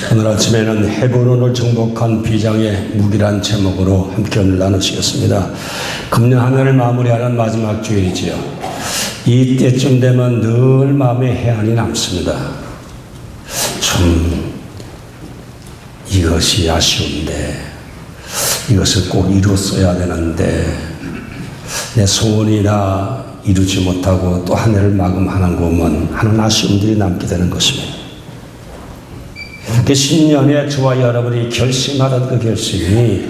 오늘 아침에는 헤브론을 정복한 비장의 무기란 제목으로 함께 오늘 나누시겠습니다. 금년 한 해를 마무리하는 마지막 주일이지요. 이때쯤 되면 늘 마음에 해안이 남습니다. 참 이것이 아쉬운데, 이것을 꼭 이뤘어야 되는데 내 소원이 다 이루지 못하고 또 한 해를 마감하는 거 보면 하는 아쉬움들이 남게 되는 것입니다. 그 신년에 저와 여러분이 결심하던 그 결심이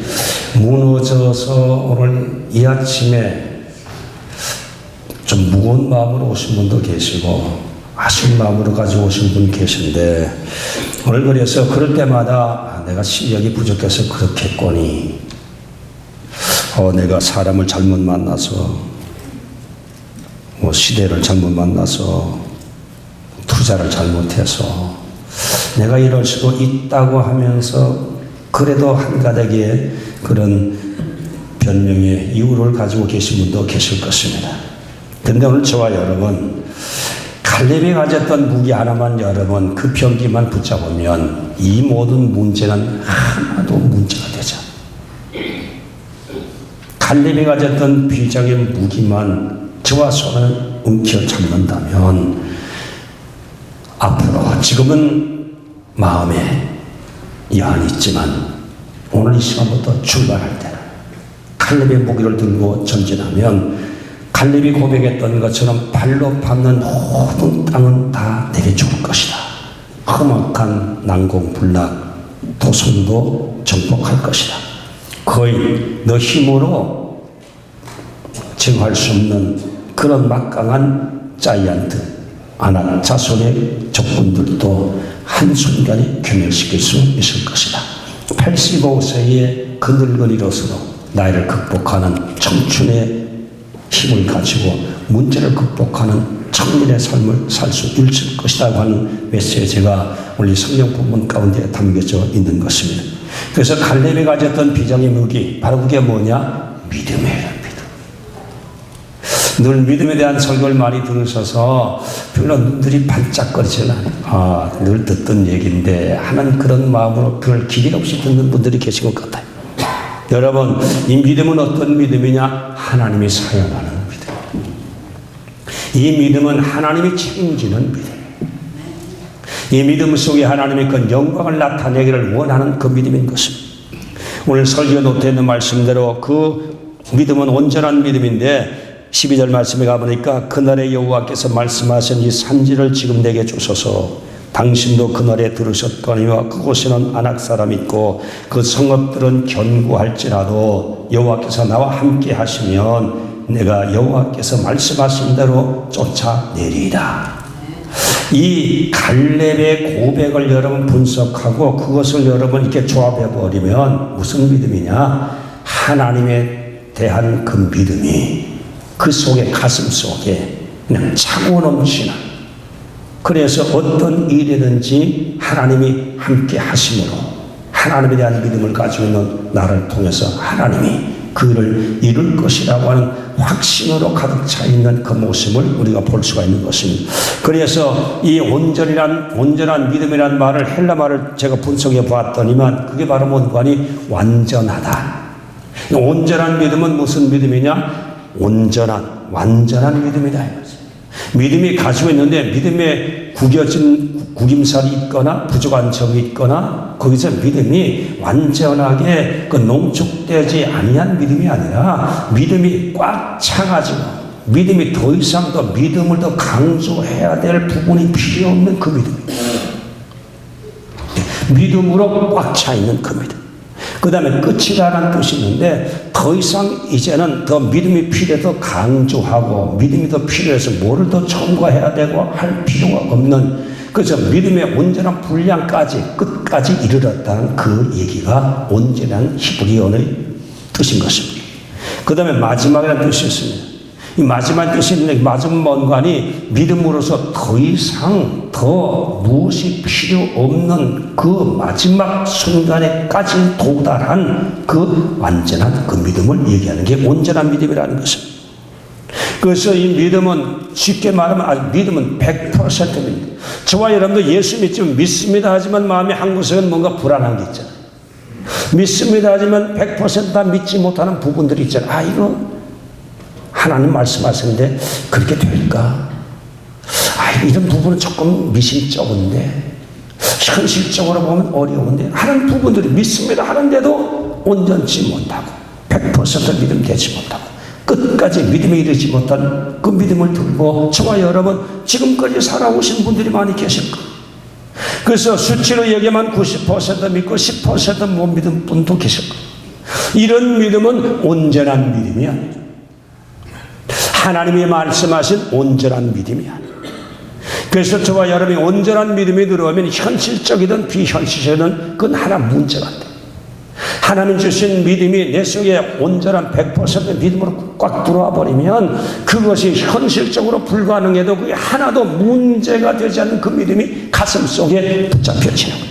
무너져서 오늘 이 아침에 좀 무거운 마음으로 오신 분도 계시고 아쉬운 마음으로 가지고 오신 분 계신데, 오늘 그래서 그럴 때마다 내가 실력이 부족해서 그렇게 했거니, 내가 사람을 잘못 만나서, 시대를 잘못 만나서, 투자를 잘못해서 내가 이럴 수도 있다고 하면서 그래도 한가닥의 그런 변명의 이유를 가지고 계신 분도 계실 것입니다. 그런데 오늘 저와 여러분, 칼렙이 가졌던 무기 하나만 여러분 그 병기만 붙잡으면 이 모든 문제는 하나도 문제가 되죠. 칼렙이 가졌던 비장의 무기만 저와 손을 움켜 잡는다면 앞으로 지금은 마음에 여한이 있지만 오늘 이 시간부터 출발할 때는 칼렙의 무기를 들고 전진하면 칼렙이 고백했던 것처럼 발로 밟는 모든 땅은 다 내게 죽을 것이다. 험악한 난공불락 도성도 정복할 것이다. 거의 너 힘으로 제거할 수 없는 그런 막강한 자이언트 아낙 자손의 적군들도 한순간에 괴멸시킬 수 있을 것이다. 85세의 그 늙은이로서도 나이를 극복하는 청춘의 힘을 가지고 문제를 극복하는 청년의 삶을 살 수 있을 것이라고 하는 메시지가 우리 성경 본문 가운데 담겨져 있는 것입니다. 그래서 칼렙이 가졌던 비장의 무기, 바로 그게 뭐냐? 믿음이에요. 늘 믿음에 대한 설교를 많이 들으셔서 별로 눈들이 반짝거리지는 않아요. 늘 듣던 얘기인데 하는 그런 마음으로 별 기대 없이 듣는 분들이 계신 것 같아요. 여러분, 이 믿음은 어떤 믿음이냐? 하나님이 사용하는 믿음. 이 믿음은 하나님이 책임지는 믿음. 이 믿음 속에 하나님의 그 영광을 나타내기를 원하는 그 믿음인 것입니다. 오늘 설교 노트에 있는 말씀대로 그 믿음은 온전한 믿음인데 12절 말씀에 가보니까 그날에 여호와께서 말씀하신 이 산지를 지금 내게 주소서. 당신도 그날에 들으셨거니와 그곳에는 아낙 사람이 있고 그 성읍들은 견고할지라도 여호와께서 나와 함께 하시면 내가 여호와께서 말씀하신 대로 쫓아내리이다. 이 칼렙의 고백을 여러분 분석하고 그것을 여러분 이렇게 조합해 버리면 무슨 믿음이냐? 하나님에 대한 그 믿음이 그 속에, 가슴 속에 그냥 차고 넘치는, 그래서 어떤 일이든지 하나님이 함께 하심으로 하나님에 대한 믿음을 가지고 있는 나를 통해서 하나님이 그 일을 이룰 것이라고 하는 확신으로 가득 차 있는 그 모습을 우리가 볼 수가 있는 것입니다. 그래서 이 온전한 믿음이라는 말을, 헬라 말을 제가 분석해 보았더니만 그게 바로 뭔가니 완전하다. 온전한 믿음은 무슨 믿음이냐? 완전한 믿음이다. 믿음이 가지고 있는데 믿음에 구겨진 구김살이 있거나 부족한 점이 있거나 거기서 믿음이 완전하게 그 농축되지 아니한 믿음이 아니라 믿음이 꽉 차가지고 믿음이 더 이상 더 믿음을 더 강조해야 될 부분이 필요 없는 그 믿음으로 꽉 차 있는 그 믿음. 그 다음에 끝이라는 뜻이 있는데 더 이상 이제는 더 믿음이 필요해 더 강조하고 믿음이 더 필요해서 뭐를 더 첨가해야 되고 할 필요가 없는, 그래서 믿음의 온전한 분량까지 끝까지 이르렀다는 그 얘기가 온전한 히브리어의 뜻인 것입니다. 그 다음에 마지막이라는 뜻이 있습니다. 이 마지막 뜻이 있는데 마지막 뭔가니 믿음으로서 더 이상 더 무엇이 필요 없는 그 마지막 순간에까지 도달한 그 완전한 그 믿음을 얘기하는 게 온전한 믿음이라는 것입니다. 그래서 이 믿음은 쉽게 말하면 믿음은 100%입니다. 저와 여러분도 예수 믿습니다 하지만 마음의 한 구석은 뭔가 불안한 게 있잖아요. 믿습니다 하지만 100%다 믿지 못하는 부분들이 있잖아요. 이거 하나님 말씀하시는데 그렇게 될까? 이런 부분은 조금 미심쩍은데, 현실적으로 보면 어려운데 하는 부분들이 믿습니다 하는데도 온전치 못하고 100% 믿음 되지 못하고 끝까지 믿음에 이르지 못한 그 믿음을 들고 저와 여러분 지금까지 살아오신 분들이 많이 계실 거예요. 그래서 수치로 얘기하면 90% 믿고 10% 못 믿은 분도 계실 거예요. 이런 믿음은 온전한 믿음이 아니에요. 하나님이 말씀하신 온전한 믿음이 아니에요. 그래서 저와 여러분이 온전한 믿음이 들어오면 현실적이든 비현실적이든 그건 하나 문제가 안 돼요. 하나님 주신 믿음이 내 속에 온전한 100% 믿음으로 꽉 들어와 버리면 그것이 현실적으로 불가능해도 그게 하나도 문제가 되지 않는 그 믿음이 가슴 속에 붙잡혀지는 거예요.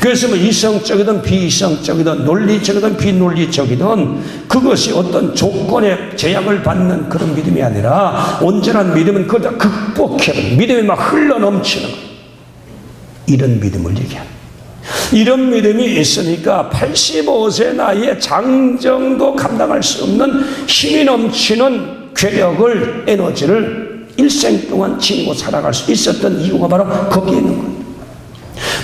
그래서 뭐 이성적이든 비이성적이든 논리적이든 비논리적이든 그것이 어떤 조건의 제약을 받는 그런 믿음이 아니라 온전한 믿음은 그걸 다 극복해버리는 믿음이 막 흘러넘치는 거예요. 이런 믿음을 얘기합니다. 이런 믿음이 있으니까 85세 나이에 장정도 감당할 수 없는 힘이 넘치는 괴력을, 에너지를 일생 동안 지니고 살아갈 수 있었던 이유가 바로 거기에 있는 거예요.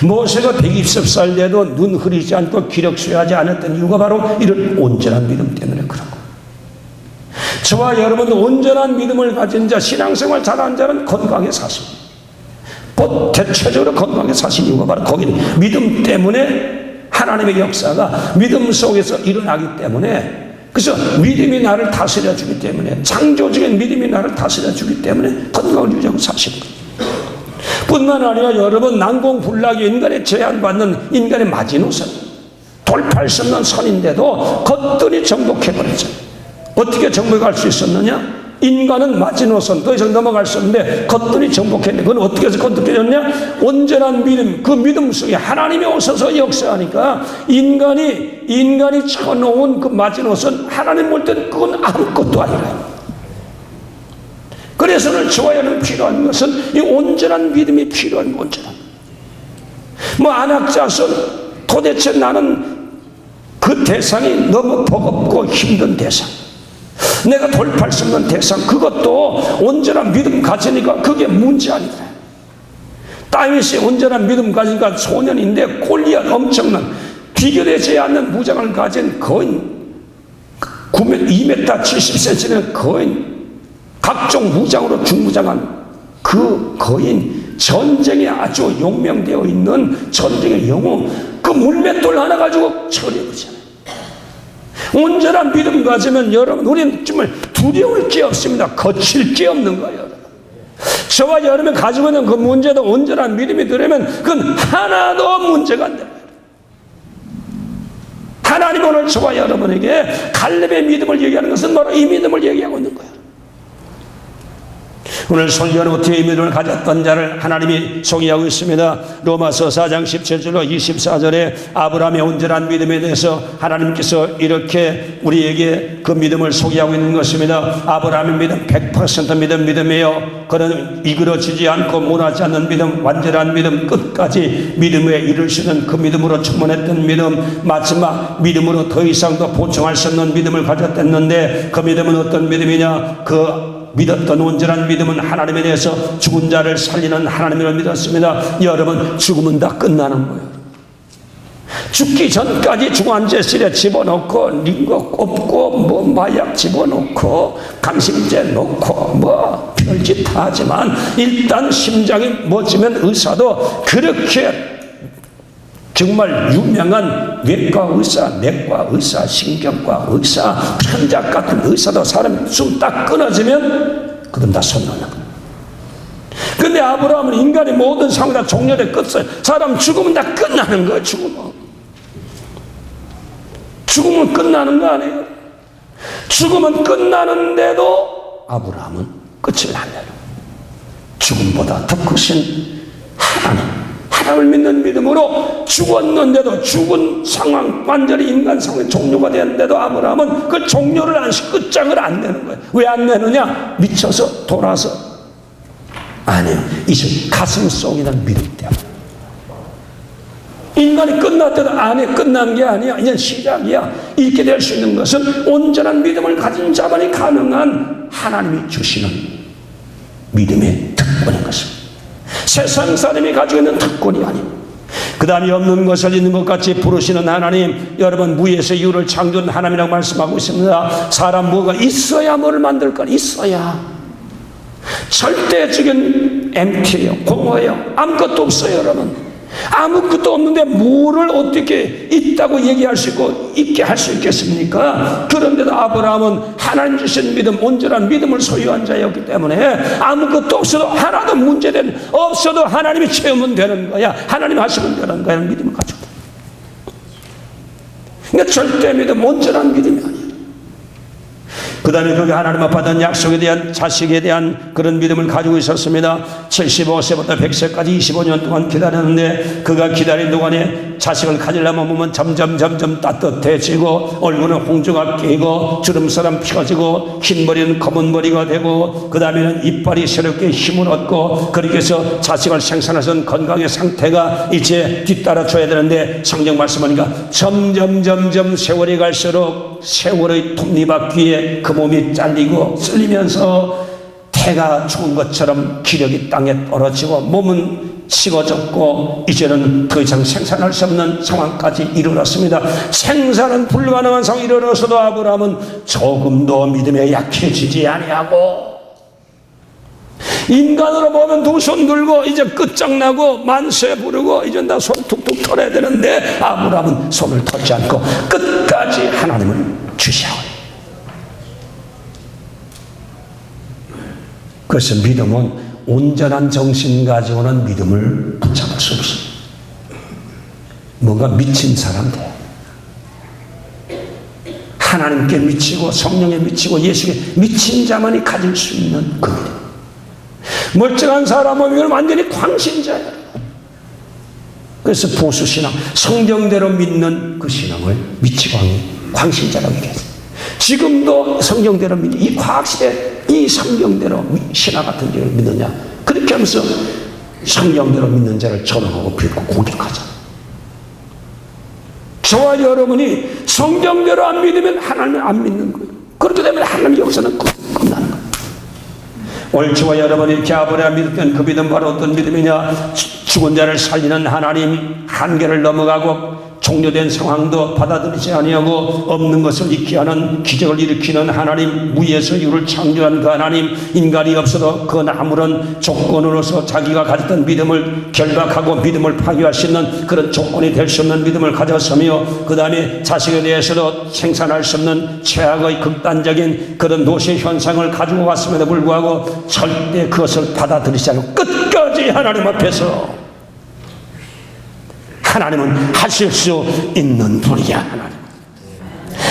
모세가 120살 돼도 눈 흐리지 않고 기력수여하지 않았던 이유가 바로 이런 온전한 믿음 때문에 그런 거예요. 저와 여러분도 온전한 믿음을 가진 자, 신앙생활 잘하는 자는 건강하게 사십니다. 대체적으로 건강하게 사신 이유가 바로 거기는 믿음 때문에 하나님의 역사가 믿음 속에서 일어나기 때문에, 그래서 믿음이 나를 다스려 주기 때문에, 창조적인 믿음이 나를 다스려 주기 때문에 건강을 유지하고 사시는 거예요. 뿐만 아니라 여러분, 난공불락이 인간의 제한받는 인간의 마지노선, 돌파할 수 없는 선인데도 거뜬히 정복해버렸죠. 어떻게 정복할 수 있었느냐? 인간은 마지노선, 더 이상 넘어갈 수 없는데 거뜬히 정복했는데 그건 어떻게 해서 건드렸냐? 온전한 믿음, 그 믿음 속에 하나님이 오셔서 역사하니까 인간이 쳐놓은 그 마지노선, 하나님 볼 때는 그건 아무것도 아니라. 그래서 오늘 저와 여러분 필요한 것은 이 온전한 믿음이 필요한 온전한. 안악자손, 도대체 나는 그 대상이 너무 버겁고 힘든 대상, 내가 돌파할 수 없는 대상, 그것도 온전한 믿음 가지니까 그게 문제 아니다. 다윗이 온전한 믿음 가지니까 소년인데 골리앗 엄청난 비교되지 않는 무장을 가진 거인, 2m 70cm는 거인, 각종 무장으로 중무장한 그 거인, 전쟁에 아주 용명되어 있는 전쟁의 영웅, 그 물맷돌 하나 가지고 처리해보잖아요. 온전한 믿음 가지면 여러분, 우리는 정말 두려울 게 없습니다. 거칠 게 없는 거예요. 여러분. 저와 여러분이 가지고 있는 그 문제도 온전한 믿음이 들으면 그건 하나도 문제가 안 돼요. 하나님 오늘 저와 여러분에게 갈렙의 믿음을 얘기하는 것은 바로 이 믿음을 얘기하고 있는 거예요. 오늘 설교는 어떻게 이 믿음을 가졌던 자를 하나님이 소개하고 있습니다. 로마서 4장 17절로 24절에 아브라함의 온전한 믿음에 대해서 하나님께서 이렇게 우리에게 그 믿음을 소개하고 있는 것입니다. 아브라함의 믿음 100% 믿음이에요. 그는 이그러지지 않고 무너지지 않는 믿음, 완전한 믿음, 끝까지 믿음에 이르시는 그 믿음으로 충만했던 믿음, 마지막 믿음으로 더 이상도 보충할 수 없는 믿음을 가졌댔는데, 그 믿음은 어떤 믿음이냐? 그 믿었던 온전한 믿음은 하나님에 대해서 죽은 자를 살리는 하나님을 믿었습니다. 여러분, 죽으면 다 끝나는 거예요. 죽기 전까지 중환자실에 집어넣고 링거 꼽고 마약 집어넣고 강심제 넣고 별짓 다 하지만 일단 심장이 멎으면 의사도 그렇게 정말 유명한 외과 의사, 내과 의사, 신경과 의사, 천작 같은 의사도 사람이 숨 딱 끊어지면 그럼 다 손 놓는 거예요. 근데 아브라함은 인간의 모든 상황 다 종렬에 끝어요. 사람 죽으면 다 끝나는 거예요. 죽으면 끝나는 거 아니에요? 죽으면 끝나는데도 아브라함은 끝을 안 내요. 죽음보다 더 크신 하나님을 믿는 믿음으로 죽었는데도, 죽은 상황, 완전히 인간 상황이 종료가 되었는데도 아브라함은 그 종료를 끝장을 안 내는 거예요. 왜 안 내느냐? 미쳐서 돌아서 아니에요. 이제 가슴 속에 있는 믿음 때문에. 인간이 끝났다도 안에 끝난 게 아니야. 이제 시작이야. 있게 될 수 있는 것은 온전한 믿음을 가진 자만이 가능한 하나님이 주시는 믿음의 특권인 것입니다. 세상 사람이 가지고 있는 특권이 아닙니다. 그 다음에 없는 것을 있는 것 같이 부르시는 하나님, 여러분 무에서 이유를 창조한 하나님이라고 말씀하고 있습니다. 사람 뭐가 있어야 뭐를 만들까? 있어야. 절대적인 empty예요. 공허예요. 아무것도 없어요, 여러분. 아무것도 없는데 뭐를 어떻게 있다고 얘기할 수 있고 있게 할 수 있겠습니까? 그런데도 아브라함은 하나님 주신 믿음, 온전한 믿음을 소유한 자였기 때문에 아무것도 없어도, 하나도 문제된 없어도 하나님이 채우면 되는 거야. 하나님 하시면 되는 거야. 믿음을 가지고. 그러니까 절대 믿음, 온전한 믿음이 아니야. 그 다음에 그가 하나님 앞에 받은 약속에 대한, 자식에 대한 그런 믿음을 가지고 있었습니다. 75세부터 100세까지 25년 동안 기다렸는데, 그가 기다린 동안에 자식을 가지려면 보면 점점 따뜻해지고, 얼굴은 홍조가 끼고, 주름살은 펴지고, 흰 머리는 검은 머리가 되고, 그 다음에는 이빨이 새롭게 힘을 얻고, 그렇게 해서 자식을 생산해서 건강의 상태가 이제 뒤따라줘야 되는데, 성경 말씀하니까 점점 세월이 갈수록 세월의 톱니바퀴에 그 몸이 잘리고 쓸리면서 태가 죽은 것처럼 기력이 땅에 떨어지고 몸은 식어졌고 이제는 더 이상 생산할 수 없는 상황까지 이르렀습니다. 생산은 불가능한 상황이 이르러서도 아브라함은 조금도 믿음에 약해지지 아니하고, 인간으로 보면 두 손 들고 이제 끝장나고 만세 부르고 이제 나 손 툭툭 털어야 되는데, 아브라함은 손을 털지 않고 끝까지 하나님을 주시하고. 그래서 믿음은 온전한 정신 가지고는 믿음을 붙잡을 수 없습니다. 뭔가 미친 사람 돼. 하나님께 미치고 성령에 미치고 예수에 미친 자만이 가질 수 있는 그 믿음. 멀쩡한 사람은 완전히 광신자예요. 그래서 보수신앙, 성경대로 믿는 그 신앙을 미치고 광신자라고 얘기했어요. 지금도 성경대로 믿는 이 과학시대, 이 성경대로 신화 같은 걸 믿느냐, 그렇게 하면서 성경대로 믿는 자를 전하고 빌고 공격하잖아. 저와 여러분이 성경대로 안 믿으면 하나님을 안 믿는 거예요. 그렇게 되면 하나님의 역사는 끝나는 거예요. 오늘 저와 여러분이 이렇게 아브라함 믿었던 그 믿음, 바로 어떤 믿음이냐? 죽은 자를 살리는 하나님, 한계를 넘어가고 종료된 상황도 받아들이지 아니하고 없는 것을 있게 하는, 기적을 일으키는 하나님, 무에서 유를 창조한 그 하나님, 인간이 없어도 그 아무런 조건으로서 자기가 가졌던 믿음을 결박하고 믿음을 파괴할 수 있는 그런 조건이 될 수 없는 믿음을 가졌으며, 그 다음에 자식에 대해서도 생산할 수 없는 최악의 극단적인 그런 노쇠 현상을 가지고 왔음에도 불구하고 절대 그것을 받아들이지 않고 끝까지 하나님 앞에서, 하나님은 하실 수 있는 분이야.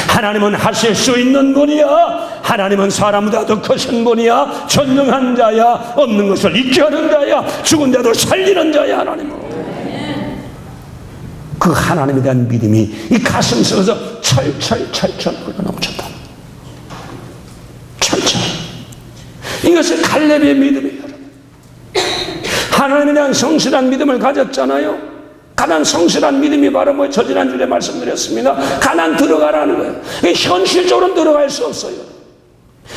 하나님은 하실 수 있는 분이야. 하나님은 사람보다 더 크신 분이야. 전능한 자야. 없는 것을 있게 하는 자야. 죽은 자도 살리는 자야. 하나님은. 그 하나님에 대한 믿음이 이 가슴 속에서 철철 흘러넘쳤다. 철철. 이것이 갈렙의 믿음이에요. 하나님에 대한 성실한 믿음을 가졌잖아요. 가난 성실한 믿음이 바로 뭐 저 지난주에 말씀드렸습니다. 가난 들어가라는 거예요. 현실적으로는 들어갈 수 없어요.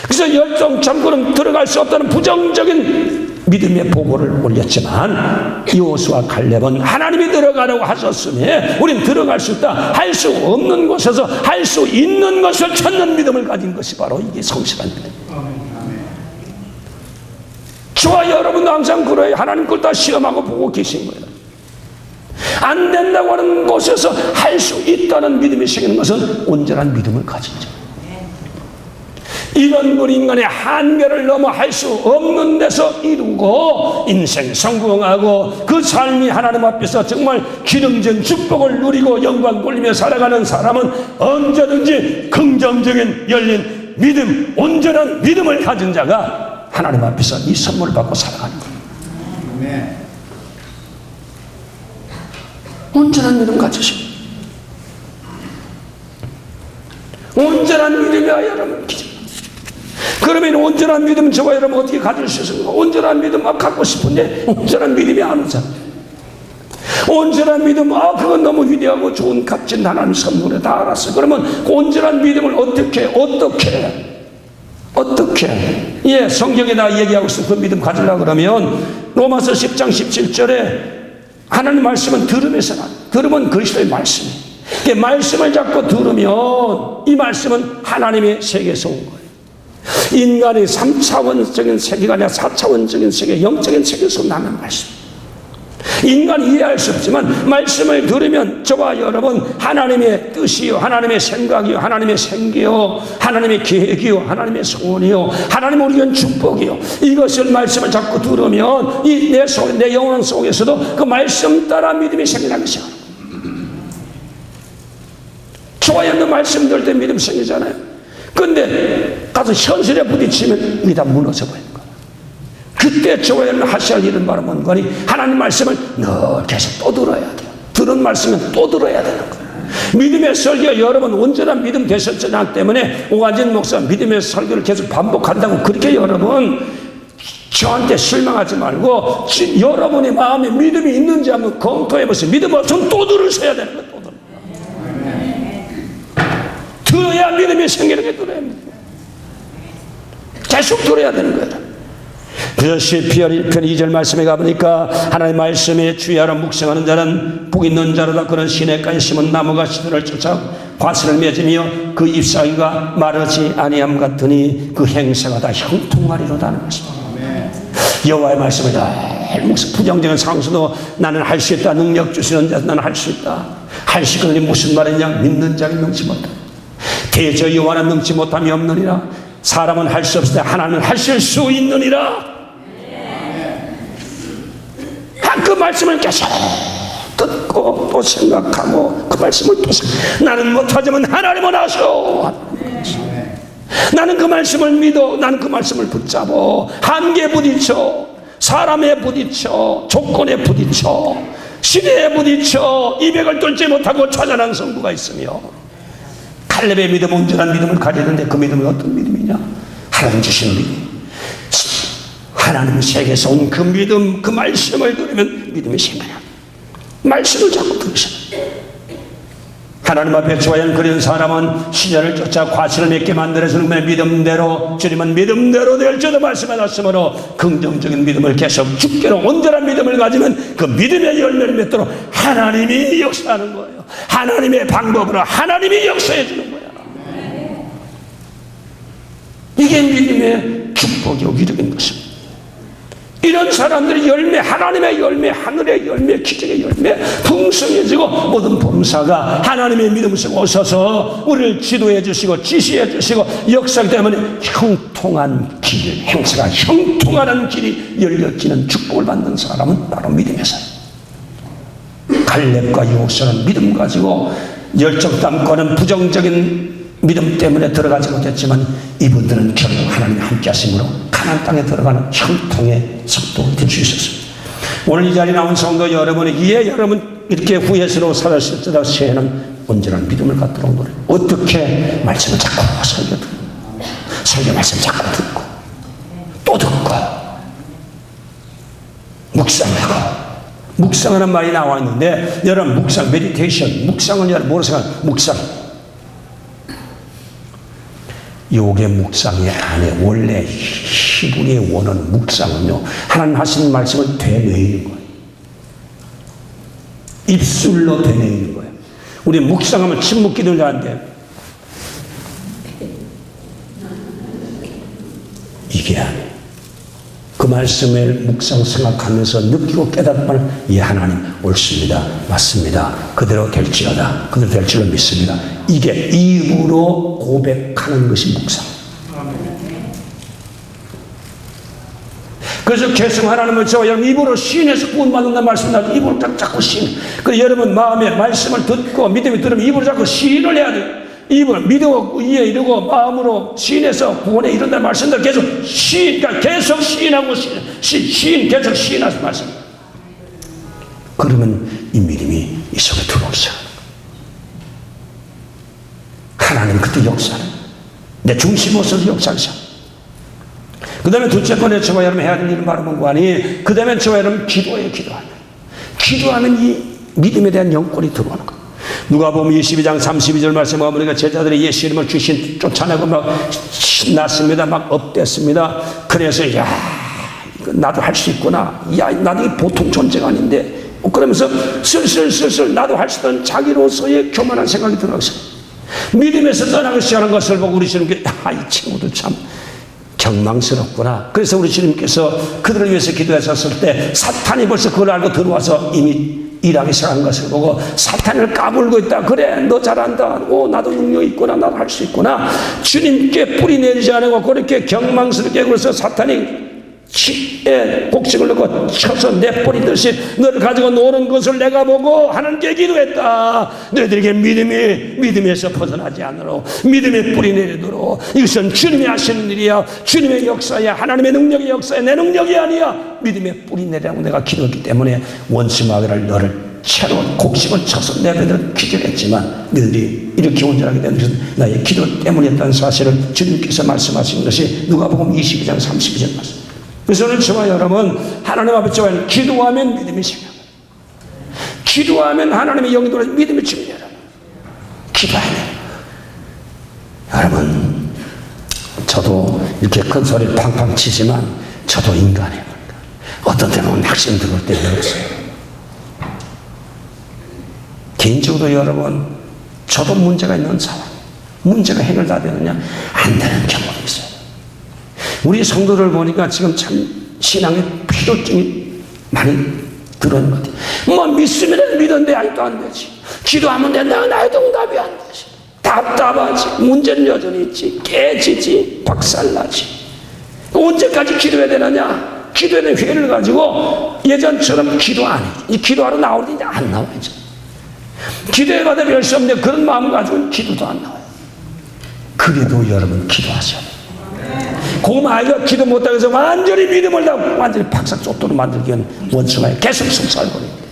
그래서 열정 참고는 들어갈 수 없다는 부정적인 믿음의 보고를 올렸지만, 여호수아 갈렙은 하나님이 들어가라고 하셨으니 우린 들어갈 수 있다. 할 수 없는 곳에서 할 수 있는 것을 찾는 믿음을 가진 것이 바로 이게 성실한 믿음입니다. 저와 여러분도 항상 그래요. 하나님 걸 다 시험하고 보고 계신 거예요. 안 된다고 하는 곳에서 할 수 있다는 믿음이 생기는 것은 온전한 믿음을 가진 자. 이런 분 인간의 한계를 넘어 할 수 없는 데서 이루고 인생 성공하고 그 삶이 하나님 앞에서 정말 기능전 축복을 누리고 영광 돌리며 살아가는 사람은 언제든지 긍정적인 열린 믿음, 온전한 믿음을 가진 자가 하나님 앞에서 이 선물을 받고 살아가는 거예요. 온전한 믿음 가지시고, 온전한 믿음이야 여러분 기적. 그러면 온전한 믿음 저와 여러분 어떻게 가질 수 있습니까? 온전한 믿음 막 갖고 싶은데 온전한 믿음이 안 오잖아요. 온전한 믿음, 그건 너무 위대하고 좋은 값진 하나님 선물에 다 알았어. 그러면 온전한 믿음을 어떻게 예, 성경에다 얘기하고 있어. 그 믿음 가지려고 그러면 로마서 10장 17절에 하나님 말씀은 들으면 그리스도의 말씀이, 말씀을 잡고 들으면 이 말씀은 하나님의 세계에서 온 거예요. 인간의 3차원적인 세계가 아니라 4차원적인 세계, 영적인 세계에서 나는 말씀. 인간이 이해할 수 없지만 말씀을 들으면 저와 여러분 하나님의 뜻이요, 하나님의 생각이요, 하나님의 생기요, 하나님의 계획이요, 하나님의 소원이요, 하나님 우리 위한 축복이요, 이것을 말씀을 잡고 들으면 내 영혼 속에서도 그 말씀 따라 믿음이 생기는 것이야. 좋아야 하는 말씀 들을 때 믿음 생기잖아요. 근데 가서 현실에 부딪히면 이게 다 무너져 버려요. 그때 저와는 하셔야 할 일은 바로 뭔가 하나님 말씀을 늘 계속 또 들어야 돼요. 들은 말씀은 또 들어야 되는 거예요. 믿음의 설교, 여러분 온전한 믿음 되셨잖아 때문에 오가진 목사 믿음의 설교를 계속 반복한다고 그렇게 여러분 저한테 실망하지 말고 여러분의 마음에 믿음이 있는지 한번 검토해보세요. 믿음 없으면 또 들으셔야 되는 거예요. 또 들어야 믿음이 생기는 게 들어야 됩니다. 계속 들어야 되는 거예요. 그래서 시편 1편 2절 말씀에 가보니까 하나님의 말씀에 주의하라. 묵상하는 자는 복 있는 자로다. 그런 시냇가에 심은 나무가 시들을 쫓아 과실을 맺으며 그 잎사귀가 마르지 아니함 같으니 그 행사가 다 형통하리로다는 것입니다. 여호와의 말씀을 늘 부정적인 상황에서도 나는 할 수 있다. 능력 주시는 자 나는 할 수 있다. 할 수 있거든요. 무슨 말이냐? 믿는 자는 능치 못한다. 대저 여호와는 능치 못함이 없느니라. 사람은 할 수 없을 때 하나님은 하실 수 있느니라. 그 말씀을 계속 듣고 또 생각하고 그 말씀을 또 나는 못하지만 하나님은 하셔. 나는 그 말씀을 믿어. 나는 그 말씀을 붙잡어. 한계에 부딪혀, 사람에 부딪혀, 조건에 부딪혀, 시대에 부딪혀 이백을 뚫지 못하고 좌절한 성부가 있으며 칼렙의 믿음, 온전한 믿음을 가지는데 그 믿음은 어떤 믿음이냐? 하나님 주신 믿음, 하나님 세계에서 온 그 믿음, 그 말씀을 들으면 믿음이 생겨나. 말씀을 자꾸 들으셔. 하나님 앞에 좋아하는 그런 사람은 시절을 쫓아 과실을 맺게 만들어주는 거예요. 믿음대로 주님은 믿음대로 될지도 말씀하셨으므로 긍정적인 믿음을 계속 주께로 온전한 믿음을 가지면 그 믿음의 열매를 맺도록 하나님이 역사하는 거예요. 하나님의 방법으로 하나님이 역사해 주는 거예요. 이게 믿음의 축복이요 위력인 것입니다. 이런 사람들이 열매, 하나님의 열매, 하늘의 열매, 기적의 열매 풍성해지고 모든 범사가 하나님의 믿음을 쓰고 오셔서 우리를 지도해 주시고 지시해 주시고 역사하기 때문에 형통한 길, 행사가 형통하는 길이 열려지는 축복을 받는 사람은 바로 믿음에서. 갈렙과 여호수아는 믿음 가지고 열정 담고는 부정적인 믿음 때문에 들어가지 못했지만 이분들은 결국 하나님이 함께 하심으로 가나안 땅에 들어가는 형통의 속도가 될 수 있었습니다. 오늘 이 자리에 나온 성도 여러분이 여러분 이렇게 후회스러워 살았을지라도 새해는 온전한 믿음을 갖도록 노래. 어떻게 말씀을 자꾸 설교 말씀 자꾸 듣고 또 듣고 묵상하고. 묵상하는 말이 나와 있는데 여러분 묵상, 메디테이션, 묵상을 여러분 뭐로 생각해요? 묵상. 요게 묵상이 안에 원래 히브리의 원어는 묵상은요 하나님 하시는 말씀을 되뇌이는 거예요. 입술로 되뇌이는 거예요. 우리 묵상하면 침묵 기도를 하는데 이게 아니에요. 그 말씀을 묵상 생각하면서 느끼고 깨닫기만 예 하나님 옳습니다. 맞습니다. 그대로 될지어다. 그대로 될 줄로 믿습니다. 이게 입으로 고백하는 것이 묵상. 그래서 계속 하나님을 저와 여러분 입으로 시인해서 구원받는다는 말씀을 입으로 자꾸 시인. 그래서 여러분 마음에 말씀을 듣고 믿음이 들으면 입으로 자꾸 시인을 해야 돼요. 입을 믿어 이에 이르고 마음으로 시인해서 구원에 이른다는 말씀들 계속 시인, 그러니까 계속 시인하고 시인 계속 시인하시 말씀. 그러면 이 믿음이 이 속에 들어오기 시작하는 거예요. 하나님 그때 역사는 내 중심으로서 역사를 시작. 그 다음에 둘째 번에 저와 여러분 해야 될 일은 바로 뭔가니, 그 다음에 저와 여러분 기도해요. 기도하면 이 믿음에 대한 영권이 들어오는 거예요. 누가복음 22장 32절 말씀 어머니가 제자들이 예수 이름을 주신 쫓아내고 막 신났습니다. 막 업됐습니다. 그래서 야, 이거 나도 할 수 있구나. 야, 나도 이게 보통 존재가 아닌데. 그러면서 슬슬 나도 할 수 있는 자기로서의 교만한 생각이 들어서 믿음에서 떠나기 시작하는 것을 보고 우리 주님께 이 친구들 참 경망스럽구나. 그래서 우리 주님께서 그들을 위해서 기도하셨을 때 사탄이 벌써 그걸 알고 들어와서 이미 일하기 시작한 것을 보고 사탄을 까불고 있다. 그래, 너 잘한다. 오, 나도 능력이 있구나. 나도 할 수 있구나. 주님께 뿌리 내리지 않고 그렇게 경망스럽게 그래서 사탄이 곡식을 넣고 쳐서 내버리듯이 너를 가지고 노는 것을 내가 보고 하나님께 기도했다. 너희들에게 믿음에서 벗어나지 않으러 믿음의 뿌리 내리도록. 이것은 주님이 하시는 일이야. 주님의 역사야. 하나님의 능력의 역사야. 내 능력이 아니야. 믿음의 뿌리 내리라고 내가 기도했기 때문에 원수 마귀를 너를 채로 곡식을 쳐서 내버려 기절했지만 너희들이 이렇게 온전하게 된 것은 나의 기도 때문이었다는 사실을 주님께서 말씀하신 것이 누가복음 22장 32절 말씀. 그래서 오늘 저와 여러분 하나님 앞에 저와 기도하면 믿음이 생겨요. 기도하면 하나님의 영이 들어서 믿음이 생겨요. 기도해야 돼요. 여러분, 저도 이렇게 큰 소리를 팡팡 치지만 저도 인간이에요. 어떤 때는 확신 들어올 때가 없어요. 개인적으로 여러분, 저도 문제가 있는 사람, 문제가 해결 다 되느냐? 안 되는 경험이 있어요. 우리 성도들 보니까 지금 참 신앙의 필요증이 많이 들어오는 것 같아요. 뭐 믿으면 믿었는데 아직도 안 되지. 기도하면 된다. 나에도 응답이 안 되지. 답답하지. 문제는 여전히 있지. 깨지지. 박살나지. 언제까지 기도해야 되느냐? 기도에 대한 회의를 가지고 예전처럼 기도 안 해. 이 기도하러 나오는데 이제 안 나와야죠. 기도해 받아 별 수 없는데 그런 마음을 가지고는 기도도 안 나와요. 그래도 여러분 기도하셔야 돼요. 고마이가 기도 못하고 해서 완전히 믿음을 다 완전히 박살 쏟도록 만들기 위한 원수가 계속 속살거리는데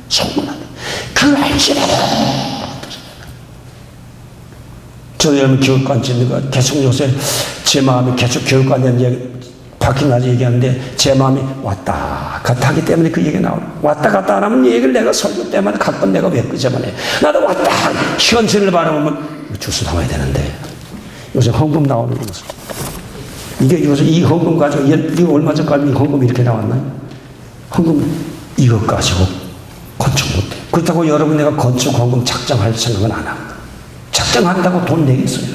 소문하네. 그걸 알지라도 저도 여러분 교육관 짓는 거 계속 요새 제 마음이 계속 교육관에 대한 바뀐 날이 얘기하는데 제 마음이 왔다 갔다 하기 때문에 그 얘기가 나오네. 왔다 갔다 안 하면 얘기를 내가 설교 때마다 가끔 내가 왜 그저만해. 나도 왔다 현실을 바라보면 주스 담아야 되는데 요새 헌금 나오는 거죠. 이게 요새 이 헌금 가지고 이거 얼마 전까지 이 헌금 이렇게 나왔나요? 헌금 이거 가지고 건축 못해. 그렇다고 여러분 내가 건축 헌금 작정할 생각은 안 합니다. 작정한다고 돈 내겠어요.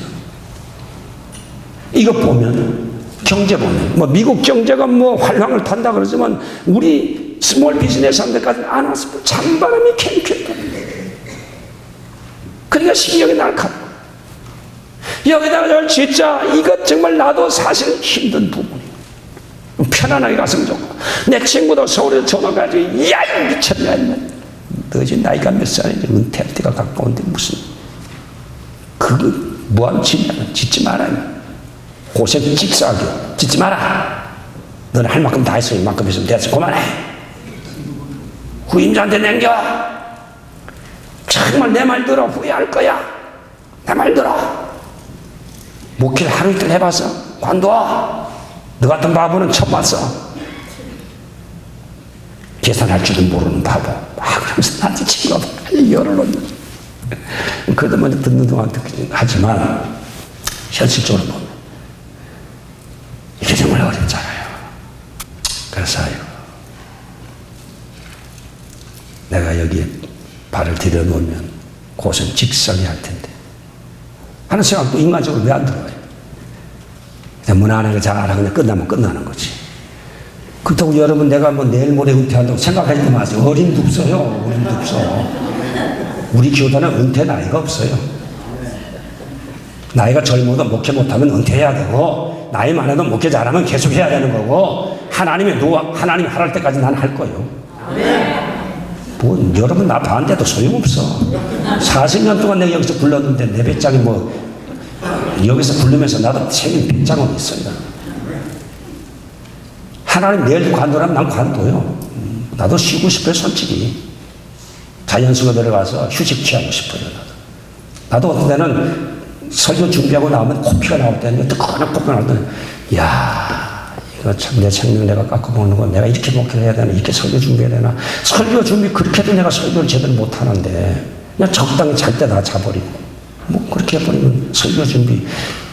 이거 보면 경제 보면 뭐 미국 경제가 뭐 활황을 탄다 그러지만 우리 스몰 비즈니스 사람들까지는 안 왔습니다. 찬바람이 캔캔. 그러니까 신경이 날카로워. 여기다가 진짜 이것 정말 나도 사실 힘든 부분이에요. 편안하게 갔으면 좋고 내 친구도 서울에서 전화 가지고 야 미쳤냐 너 이제 나이가 몇 살인지 은퇴할 때가 가까운데 무슨 그거 뭐하는 짓냐 짓지 마라 고생 직사하게 짓지 마라 너는 할 만큼 다 했어 이만큼 했으면 됐어 그만해 후임자한테 남겨 정말 내 말 들어 후회할 거야 내 말 들어 목회를 하루 이틀 해봤어? 관둬. 너 같은 바보는 처음 봤어. 계산할 줄도 모르는 바보. 그러면서 나한테 친구가 열을 놓는. 그래도 먼저 듣는 동안 듣긴 하지만, 현실적으로 보면, 이게 정말 어렵잖아요. 그래서요. 내가 여기에 발을 들여놓으면 고생 직성이 할 텐데. 하는 생각도 인간적으로 왜 안 들어와요? 그냥 무난하게 잘하고 그냥 끝나면 끝나는 거지. 그렇다고 여러분 내가 뭐 내일 모레 은퇴한다고 생각하지 마세요. 어림도 없어요. 어림도 없어. 우리 교단은 은퇴 나이가 없어요. 나이가 젊어도 목회 못하면 은퇴해야 되고 나이 많아도 목회 잘하면 계속 해야 되는 거고 하나님이 하랄 때까지 난 할 거예요. 뭐 여러분 나 반대도 소용없어. 40년 동안 내가 여기서 불렀는데 내 배짱이 뭐 여기서 부르면서 나도 책임 배짱은 있어요. 하나님 내일도 관둬라면 난 관둬요. 나도 쉬고 싶어요 솔직히. 자연 속에 들어가서 휴식 취하고 싶어요. 나도 어떤 때는 설교 준비하고 나오면 코피가 나올 때는 뜨거운 코피가 나올 때는 이거 참 내 생명 내가 깎고 먹는 건 내가 이렇게 목회를 해야 되나, 이렇게 설교 준비해야 되나. 설교 준비 그렇게 해도 내가 설교를 제대로 못하는데 그냥 적당히 잘 때 다 자버리고 뭐 그렇게 해버리면 설교 준비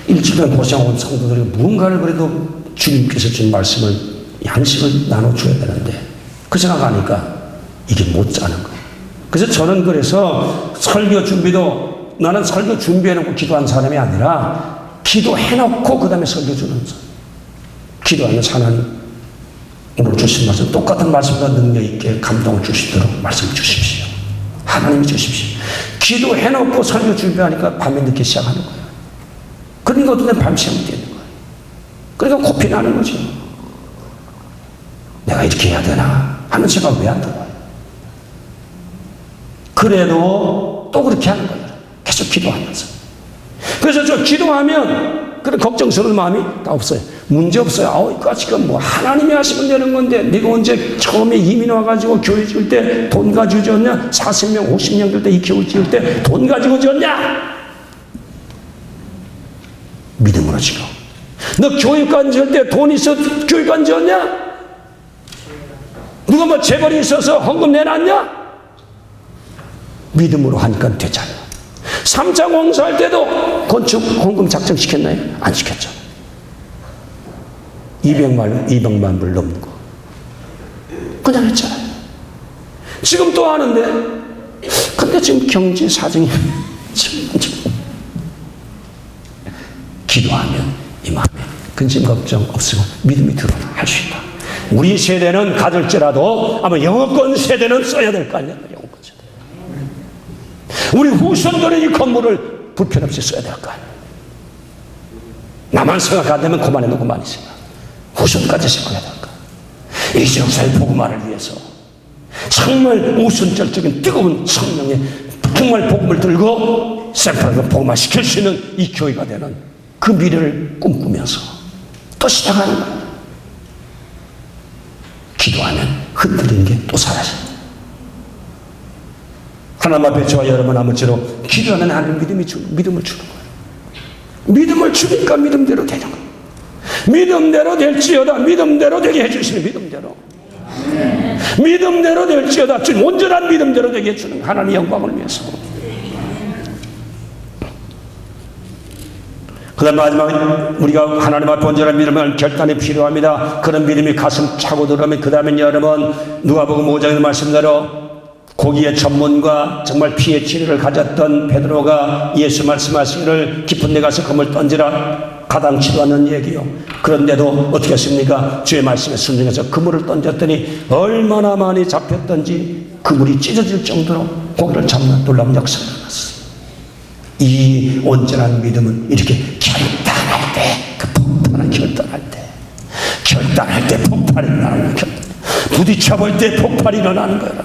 일주일간 고생하고 성도들이 무언가를 그래도 주님께서 준 말씀을 양식을 나눠줘야 되는데 그 생각하니까 이게 못 자는 거예요. 그래서 저는 그래서 설교 준비도 나는 설교 준비해놓고 기도한 사람이 아니라 기도해놓고 그 다음에 설교 주는 사람. 기도하면서 하나님 오늘 주신 말씀 똑같은 말씀보다 능력 있게 감동을 주시도록 말씀 주십시오. 하나님이 주십시오. 기도해놓고 설교 준비하니까 밤에 늦게 시작하는 거예요. 그러니까 어떤 때는 밤새면 되는 거예요. 그러니까 코피 나는 거죠. 내가 이렇게 해야 되나 하는 생각 왜 안 들어요? 그래도 또 그렇게 하는 거예요. 계속 기도하면서. 그래서 저 기도하면 그런 걱정스러운 마음이 다 없어요. 문제 없어요. 이거 지금 뭐 하나님이 하시면 되는 건데 네가 언제 처음에 이민 와가지고 교회 지을 때 돈 가지고 지었냐? 40명 50명 될 때 이 교회 지을 때 돈 가지고 지었냐? 믿음으로 지금 너 교육관 지을 때 돈 있어 교육관 지었냐? 누가 뭐 재벌이 있어서 헌금 내놨냐? 믿음으로 하니까 되잖아요. 3차 공사할 때도 건축 헌금 작정시켰나요? 안 시켰죠. 200만 불 넘는 거 그냥 했잖아요. 지금 또 하는데 근데 지금 경제 사정이 기도하면 이 마음에 근심 걱정 없으고 믿음이 들어도 할 수 있다. 우리 세대는 가질지라도 아마 영어권 세대는 써야 될 거 아니야. 영어권 세대. 우리 후손들은 이 건물을 불편 없이 써야 될 거 아니야. 나만 생각 안 되면 그만해도 그만이 생각. 후손까지 생각해야 될 거야. 이 지역사회 복음화를 위해서 정말 우선적인 뜨거운 성령의 정말 복음을 들고 샘플을 복음화시킬 수 있는 이 교회가 되는 그 미래를 꿈꾸면서 또 시작하는 거야. 기도하면 흔들리는 게 또 사라져. 하나님 앞에 저와 여러분 아무쪼록 기도하면 하나님 믿음을 주는 거예요. 믿음을 주니까 믿음대로 되는 거예요. 믿음대로 될지어다. 믿음대로 되게 해주시는 믿음대로. 믿음대로 될지어다. 온전한 믿음대로 되게 해주는 하나님의 영광을 위해서. 그 다음 마지막 우리가 하나님 앞에 온전한 믿음을 결단이 필요합니다. 그런 믿음이 가슴 차고 들어가면 그 다음엔 여러분 누가복음 5장의 말씀대로 고기의 전문가 정말 피의 치료를 가졌던 베드로가 예수 말씀하시기를 깊은 데 가서 금을 던지라 가당치도 않는 얘기요. 그런데도 어떻게 했습니까? 주의 말씀에 순종해서 그물을 던졌더니 얼마나 많이 잡혔던지 그물이 찢어질 정도로 고기를 잡는 놀라운 역사가 일어났어요. 이 온전한 믿음은 이렇게 결단할 때, 그 폭발을 결단할 때 폭발이 일어나는 거예요. 부딪혀볼 때 폭발이 일어나는 거예요.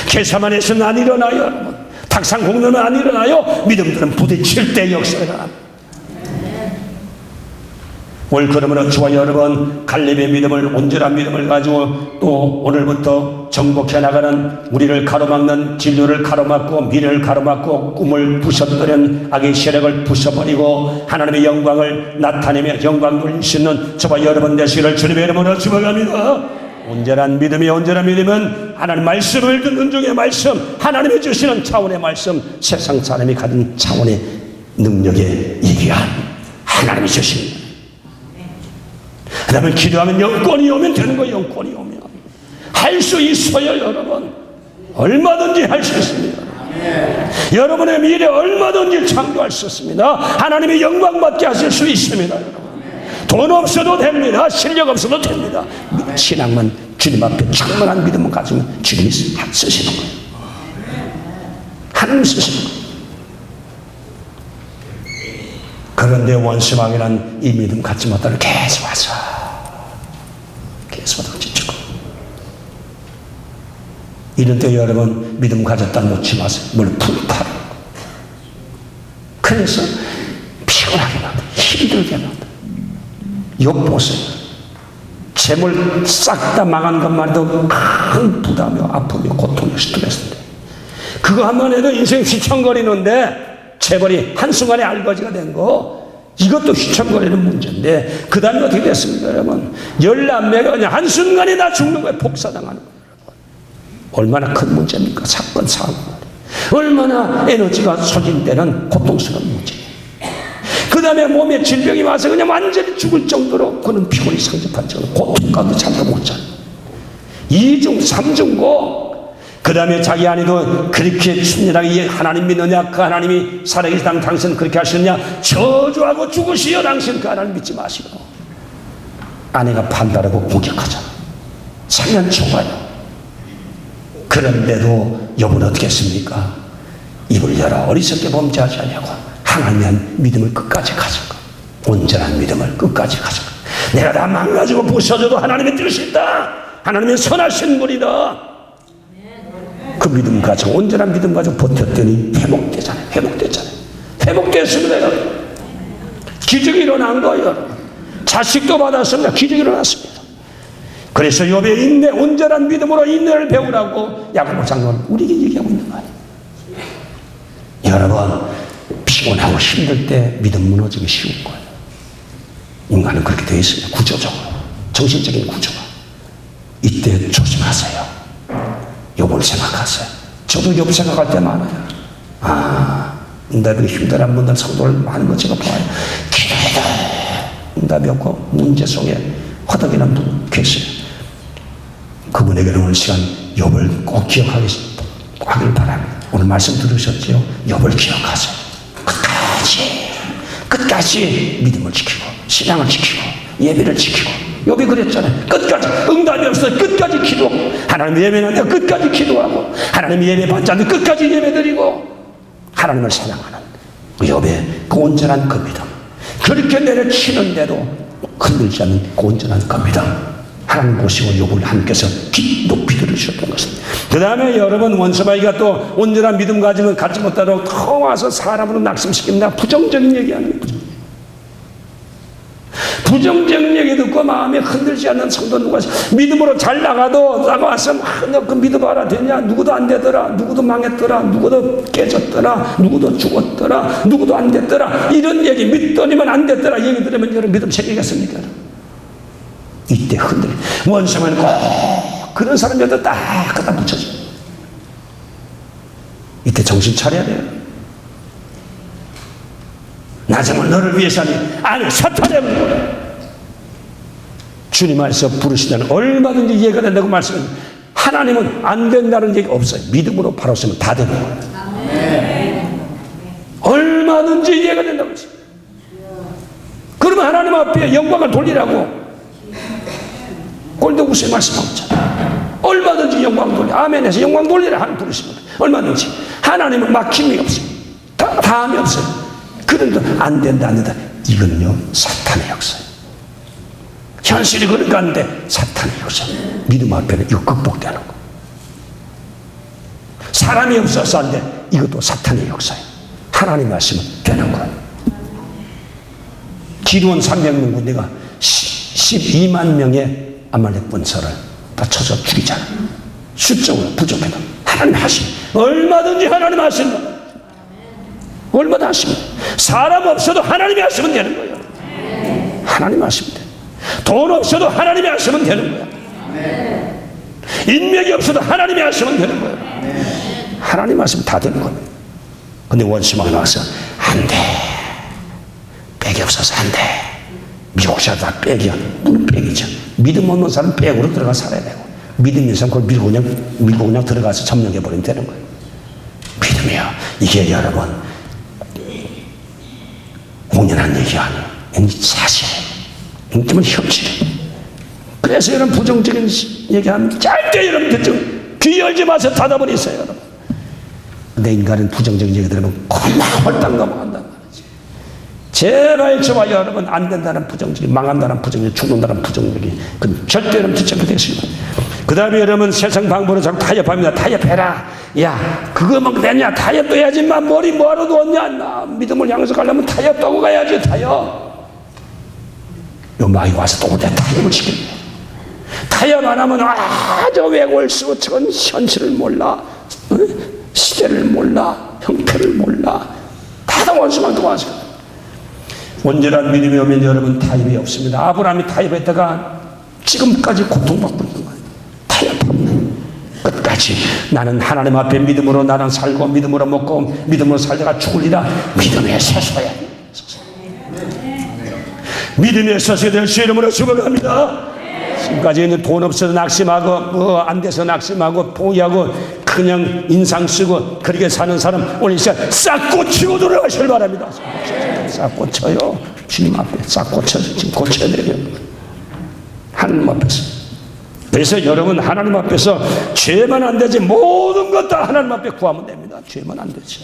계산만에서는 안 일어나요, 여러분. 탁상 공론은 안 일어나요. 믿음들은 부딪힐 때 역사가 일어납니다. 오늘 그러므로 저와 여러분 갈렙의 믿음을 온전한 믿음을 가지고 또 오늘부터 정복해 나가는 우리를 가로막는 진료를 가로막고 미래를 가로막고 꿈을 부셔버린 악의 세력을 부숴버리고 하나님의 영광을 나타내며 영광 돌릴 수 있는 저와 여러분 되시기를 주님의 이름으로 축원합니다. 온전한 믿음은 하나님 말씀을 듣는 중에 말씀, 하나님이 주시는 차원의 말씀, 세상 사람이 가진 차원의 능력에 이기한 하나님이 주시는 그 다음에 기도하면 영권이 오면 되는 거예요. 영권이 오면 할 수 있어요. 여러분 얼마든지 할 수 있습니다. 여러분의 미래 얼마든지 창조할 수 있습니다. 하나님의 영광 받게 하실 수 있습니다. 여러분 돈 없어도 됩니다. 실력 없어도 됩니다. 신앙만 주님 앞에 충만한 믿음을 가지면 주님이 쓰시는 거예요. 하나님 쓰시는 거예요. 그런데 원수망이란 이 믿음 갖지 못하는 계속 와서 지치고 이런 때 여러분 믿음 가졌다 놓지 마세요. 뭘 풍파로. 그래서 피곤하게 만다. 힘들게 만다. 욕 보세요. 재물 싹 다 망한 것만 해도 큰 부담이요 아픔이요 고통이요 스트레스인데 그거 한번 해도 인생 휘청거리는데 재벌이 한순간에 알거지가 된 거, 이것도 휘청거리는 문제인데, 그 다음에 어떻게 됐습니까, 여러분? 14매가 그냥 한순간에 다 죽는 거예요. 복사당하는 거예요. 얼마나 큰 문제입니까? 사건, 사고. 얼마나 에너지가 소진되는 고통스러운 문제예요. 그 다음에 몸에 질병이 와서 그냥 완전히 죽을 정도로 그는 피곤이 성접한 정도로 고통감도 잠도 못 자요. 2중, 3중고. 그 다음에 자기 아내도 그렇게 순진하게 하나님 믿느냐, 그 하나님이 살아계시다면 당신 그렇게 하시느냐, 저주하고 죽으시오, 당신 그 하나님 믿지 마시고. 아내가 반발하고 공격하잖아. 3년 초가요. 그런데도 여보는 어떻게 했습니까? 입을 열어 어리석게 범죄하지 않냐고 하나님에 대한 믿음을 끝까지 가진 거, 온전한 믿음을 끝까지 가진 거. 내가 다 망가지고 부서져도 하나님의 뜻이 있다, 하나님의 선하신 분이다, 그 믿음 가지고, 온전한 믿음 가지고 버텼더니 회복되잖아요. 회복됐습니다. 여러분. 기적이 일어난 거예요. 자식도 받았습니다. 기적이 일어났습니다. 그래서 욥의 인내, 온전한 믿음으로 인내를 배우라고 야고보 장로는 우리에게 얘기하고 있는 거 아니에요. 여러분, 피곤하고 힘들 때 믿음 무너지기 쉬운 거예요. 인간은 그렇게 되어 있습니다. 구조적으로, 정신적인 구조가. 이때 조심하세요. 욥을 생각하세요. 저도 욥 생각할 때 많아요. 응답이 힘들한 분들, 성도를 많은 거 제가 봐요. 기도해도 응답이 없고 문제 속에 허덕이는 분 계세요. 그분에게는 오늘 시간 욥을 꼭 기억하길 바랍니다. 오늘 말씀 들으셨죠? 욥을 기억하세요. 끝까지 믿음을 지키고, 신앙을 지키고, 예배를 지키고. 욥이 그랬잖아요. 끝까지, 응답이 없어서 끝까지 기도, 하나님 예배하는데 끝까지 기도하고, 하나님 예배 받지 않는데 끝까지 예배드리고, 하나님을 사랑하는 욥의 그 온전한 그 믿음, 그렇게 내려치는데도 흔들지 않는 그 온전한 그 믿음, 하나님 보시고 욥을 하나님께서 높이 들으셨던 것입니다. 그 다음에 여러분, 원수마귀가 또 온전한 믿음 가지면 갖지 못하도록 더 와서 사람으로 낙심시킵니다. 부정적인 얘기하는 거예요. 부정적인 얘기 듣고 마음에 흔들지 않는 성도 누가 믿음으로 잘 나가와서 너 그 믿어봐라 되냐? 누구도 안 되더라, 누구도 망했더라, 누구도 깨졌더라, 누구도 죽었더라, 누구도 안 됐더라, 이런 얘기 믿더니만 안 됐더라 얘기 들으면 여러분 믿음 생기겠습니까? 이때 흔들려. 원수는 꼭 그런 사람들도 딱 갖다 붙여줘. 이때 정신 차려야 돼요. 나 정말 너를 위해서 아니 사탄의 거야. 주님 안에서 부르시다는 얼마든지 이해가 된다고 말씀합니다. 하나님은 안 된다는 얘기 없어요. 믿음으로 바로 쓰면 다 되는 거예요. 얼마든지 이해가 된다고 했어요. 그러면 하나님 앞에 영광을 돌리라고 골도구스의 말씀하고 있잖아요. 얼마든지 영광 돌려, 아멘에서 영광 돌리라 하는 부르시면 얼마든지. 하나님은 막힘이 없어요. 다함이 없어요. 그런데 안 된다. 이건요 사탄의 역사예요. 현실이 그런 가운데 사탄의 역사. 믿음 앞에는 이거 극복되는 거. 사람이 없어서 안 돼. 이것도 사탄의 역사예요. 하나님 말씀은 되는 거예요. 기드온 300명 군대가 12만 명의 아말렉 군사를 다 쳐서 죽이잖아. 수적으로 부족해도 하나님 하십니다. 얼마든지 하나님 하십니다. 얼마나 하십니다. 사람 없어도 하나님이 하시면 되는 거예요. 하나님 하시면 돼요. 돈 없어도 하나님이 하시면 되는 거예요. 인맥이 없어도 하나님이 하시면 되는 거예요. 하나님 하시면 다 되는 겁니다. 근데 원수마귀 나와서 안 돼. 백이 없어서 안 돼. 미국사 다 백이야. 무슨 백이죠. 믿음 없는 사람은 백으로 들어가 살아야 되고, 믿음 있는 사람은 그걸 밀고 그냥 들어가서 점령해버리면 되는 거예요. 믿음이요. 이게 여러분 공연한 얘기 아니에요. 사실이에요. 인기면 현실이에요. 그래서 여러분 부정적인 얘기하면 짧게 여러분 듣죠. 귀 열지 마세요. 닫아버리세요. 여러분. 근데 인간은 부정적인 얘기 들으면 홀딱 홀딱 넘어간단 말이지. 제발 저와 여러분 안 된다는 부정적인, 망한다는 부정적인, 죽는다는 부정적인, 그 절대 여러분 듣지 못했습니다. 그 다음에 여러분 세상 방법으로 자꾸 타협합니다. 타협해라. 야 그거 막 되냐? 타협도 해야지만 머리 뭐하러 두었냐? 나 믿음을 향해서 가려면 타협도 하고 가야지. 타협. 요 마귀 와서 또 그때 타협을 시킵니다. 타협 안 하면 저 외골수 저건 현실을 몰라. 시대를 몰라, 형편을 몰라. 다 원수만 도와줘. 온전한 믿음이 오면 여러분 타협이 없습니다. 아브라함이 타협했다가 지금까지 고통받고 있는 거예요. 타협합니다. 끝까지 나는 하나님 앞에 믿음으로 나는 살고 믿음으로 먹고 믿음으로 살다가 죽으리라. 믿음에 서서야. 믿음에 서서야 될 수 이름으로 죽어갑니다. 지금까지는 돈 없어서 낙심하고 안 돼서 낙심하고 포기하고 그냥 인상 쓰고 그렇게 사는 사람 오늘 이 시간 싹 고치고 돌아가시길 바랍니다. 싹 고쳐요. 주님 앞에 싹 고쳐서 지금 고쳐야 돼요. 하나님 앞에서. 그래서 여러분 하나님 앞에서 죄만 안 되지 모든 것 다 하나님 앞에 구하면 됩니다. 죄만 안 되지.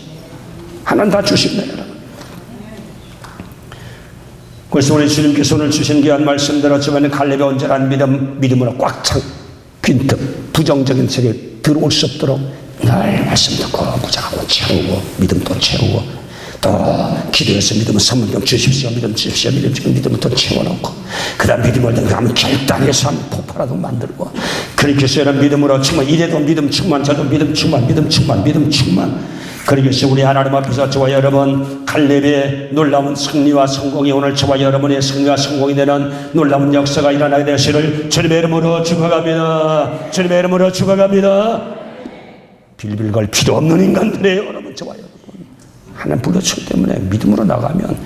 하나님 다 주십니다. 여러분. 그래서 우리 주님께서 오늘 주신 귀한 말씀대로 저번에 갈렙의 온전한 믿음으로 꽉 찬 빈틈 부정적인 세계 들어올 수 없도록 늘 말씀 듣고 구장하고 채우고 믿음 또 채우고 또 기도해서 믿음을 선물좀 주십시오. 믿음 주십시오. 믿음을 또 채워놓고 그 다음 믿음을 가면 결단해서 한번 폭발하도록 만들고 그렇게 해서 여러분 믿음으로 충만 이래도 믿음 충만 저도 믿음 충만 그렇게 해서 우리 하나님 앞에서 저와 여러분 갈렙의 놀라운 승리와 성공이 오늘 저와 여러분의 승리와 성공이 되는 놀라운 역사가 일어나게 되시를 주님의 이름으로 축원합니다. 주님의 이름으로 축원합니다. 빌빌걸 필요 없는 인간들이에요. 여러분 저와 여러분 하나님 불러주기 때문에 믿음으로 나가면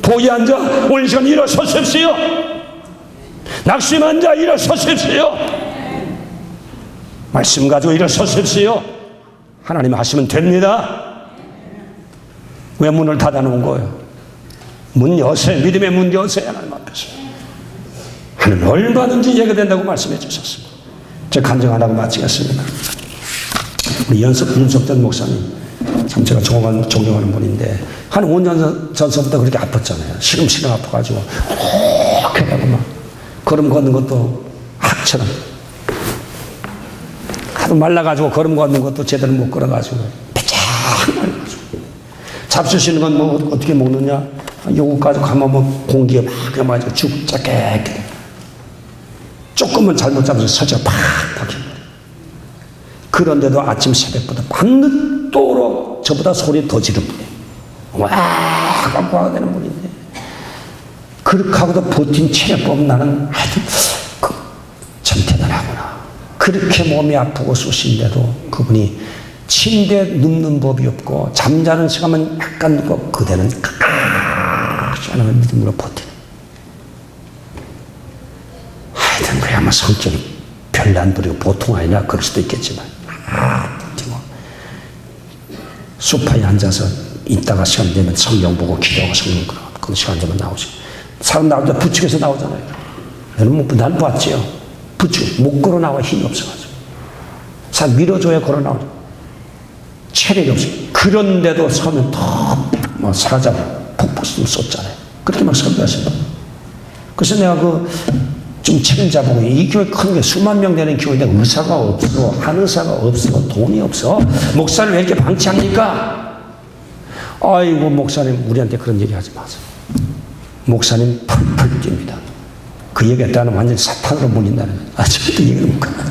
포기 앉아 오늘 시간 일어서십시오. 낙심 앉아 일어서십시오. 말씀 가지고 일어서십시오. 하나님 하시면 됩니다. 왜 문을 닫아놓은 거예요? 문 여세요. 믿음의 문 여세요. 하나님 앞에서. 하나님 얼마든지 예배된다고 말씀해 주셨습니다. 제가 간증 안 하고 마치겠습니다. 우리 윤석전 목사님 참 제가 존경하는 분인데 한 5년 전서부터 그렇게 아팠잖아요. 시름시름 아파가지고 이렇게 하고 막 걸음 걷는 것도 학처럼 하도 말라가지고 걸음 걷는 것도 제대로 못 걸어가지고 빼짝 말라가지고 잡수시는 건 뭐 어떻게 먹느냐 요거까지 가면 뭐 공기에 막 그래가지고 죽 작게 조금만 잘못 잡아서 서지가 팍 박혀버려. 그런데도 아침 새벽보다 밤늦도록 저보다 소리 더 지른 분이에요. 와 깜빡 되는 분인데 그렇게 하고도 버틴 체력법 나는 하여튼 참 대단하구나. 그렇게 몸이 아프고 쑤신데도 그분이 침대에 눕는 법이 없고 잠자는 시간만 약간 눕고 그대는 끝까지 하나님의 믿음으로 버티는. 하여튼 그야말로 성격이 별로 안 부리고 보통 아니라 그럴 수도 있겠지만 버티고 소파에 앉아서 있다가 시간 되면 성경 보고 기도하고 성경 그러고 그 시간 되면 나오죠. 사람 나올 때 부축해서 나오잖아요. 여러분 난 봤지요. 부축 못 걸어 나와 힘이 없어가지고 사람 밀어줘야 걸어 나오죠. 체력이 없어요. 그런데도 서면 더 뭐 사자고 폭포수 쏟잖아요. 그렇게 막 설교하신다. 그래서 내가 좀 책임져 보고 이 교회 큰 게 수만 명 되는 교회인데 의사가 없어 한의사가 없어 돈이 없어 목사를 왜 이렇게 방치합니까? 아이고 목사님 우리한테 그런 얘기 하지 마세요. 목사님 펄펄 뜁니다. 그 얘기했다는 완전히 사탄으로 몰린다는 거예요. 아직도 얘기를 못 한다.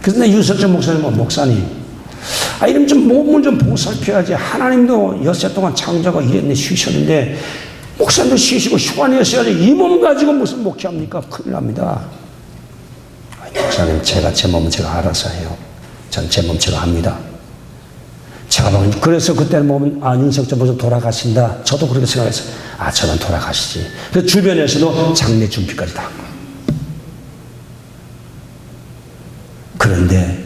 그래서 내 유석정 목사님 목사님 이러면 좀 몸을 좀 보살펴야지. 하나님도 엿새 동안 창조가 이랬네 쉬셨는데 목사님도 쉬시고 휴가 내셔야지 이 몸 가지고 무슨 목회합니까? 큰일 납니다. 목사님 제 몸은 제가 알아서 해요. 전 제 몸 제가 합니다. 제가 보면 그래서 그때는 보면 윤석철 목사 돌아가신다. 저도 그렇게 생각했어요. 저는 돌아가시지. 그래서 주변에서도 장례 준비까지 다 한 거예요. 그런데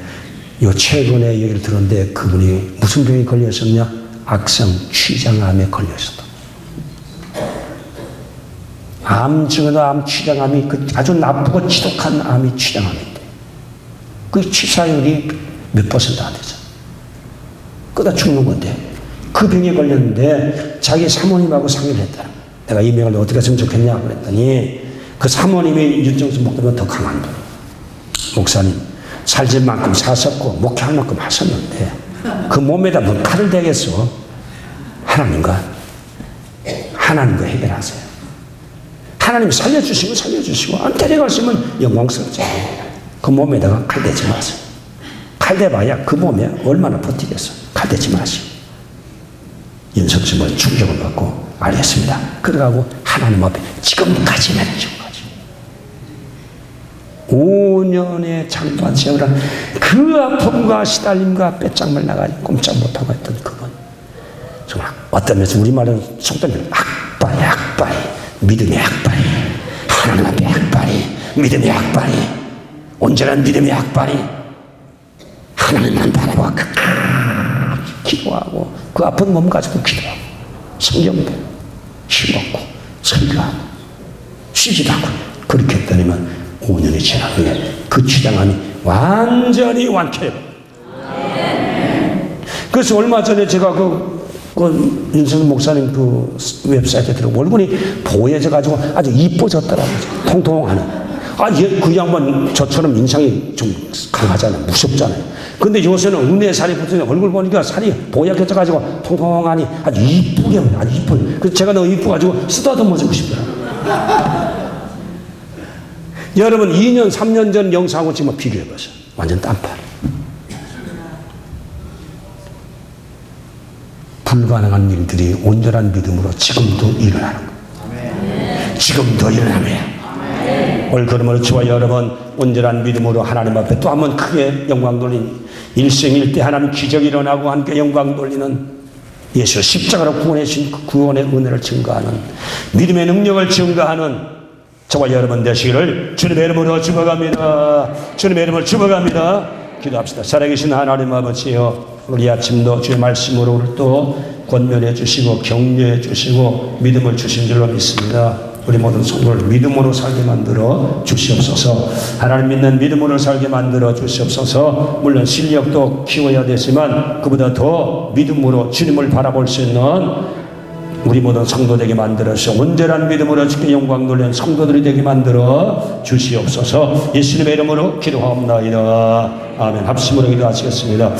요 최근에 얘기를 들었는데 그분이 무슨 병에 걸려 있었냐? 악성 췌장암에 걸려 있었다. 암 중에도 암 췌장암이 아주 나쁘고 지독한 암이 췌장암인데 그 치사율이 몇 퍼센트 안 되죠. 그러다 죽는 건데 그 병에 걸렸는데 자기 사모님하고 상의를 했다. 내가 이 병을 어떻게 했으면 좋겠냐 그랬더니 그 사모님이 윤정수 목사님은 더 강한 분. 목사님 살질 만큼 사셨고 목회할 만큼 하셨는데 그 몸에다 뭐 칼을 대겠어. 하나님과 해결하세요. 하나님이 살려주시면 안 데려가시면 영광스럽잖아요. 그 몸에다가 칼 대지 마세요. 칼대봐야 그 몸에 얼마나 버티겠어. 칼대지 마시고. 윤석심은 충격을 받고 알겠습니다. 그러고 하나님 앞에 지금까지는 지금까지 5년의 장도한 세월을 그 아픔과 시달림과 빼짝말 나가지 꼼짝 못하고 했던 그분, 정말 어떤 면에서 우리말은 속담이 악발이 믿음의 악발이, 하나님 앞에 악발이, 믿음의 악발이, 온전한 믿음의 악발이, 하나님만 바라보고 기도하고 그 아픈 몸 가지고 기도하고 성경도 힘없고 설교하고 쉬지도 않고 그렇게 했더니만 5년이 지난 후에 그 취장함이 완전히 완쾌해요. 그래서 얼마 전에 제가 그 윤석열 목사님 그 웹사이트에 들어가 얼굴이 보여져가지고 아주 이뻐졌더라고요. 통통하는. 그 양반 저처럼 인상이 좀 강하잖아요. 무섭잖아요. 근데 요새는 은혜살이 붙으면 얼굴 보니까 살이 보약해져가지고 통통하니 아주 이쁘게, 아주 이쁜. 그래서 제가 너무 이뻐가지고 쓰다듬어주고 싶더라고요. 여러분, 2년, 3년 전 영상하고 지금 비교해보세요. 완전 딴팔. 불가능한 일들이 온전한 믿음으로 지금도 일어나는 거예요. 지금도 일어나는 거예요. 오늘 그러므로 저와 여러분 온전한 믿음으로 하나님 앞에 또 한 번 크게 영광 돌린 일생일대 하나님 기적이 일어나고 함께 영광 돌리는 예수 십자가로 구원해 주신 그 구원의 은혜를 증거하는 믿음의 능력을 증거하는 저와 여러분 되시기를 주님의 이름으로 축복합니다. 주님의 이름으로 축복합니다. 기도합시다. 살아계신 하나님 아버지여, 우리 아침도 주의 말씀으로 우리를 또 권면해 주시고 격려해 주시고 믿음을 주신 줄로 믿습니다. 우리 모든 성도를 믿음으로 살게 만들어 주시옵소서. 하나님 믿는 믿음으로 살게 만들어 주시옵소서. 물론 실력도 키워야 되지만 그보다 더 믿음으로 주님을 바라볼 수 있는 우리 모든 성도 되게 만들어 주시옵소서. 온전한 믿음으로 주께 영광 돌리는 성도들이 되게 만들어 주시옵소서. 예수님의 이름으로 기도하옵나이다. 아멘. 합심으로 기도하시겠습니다.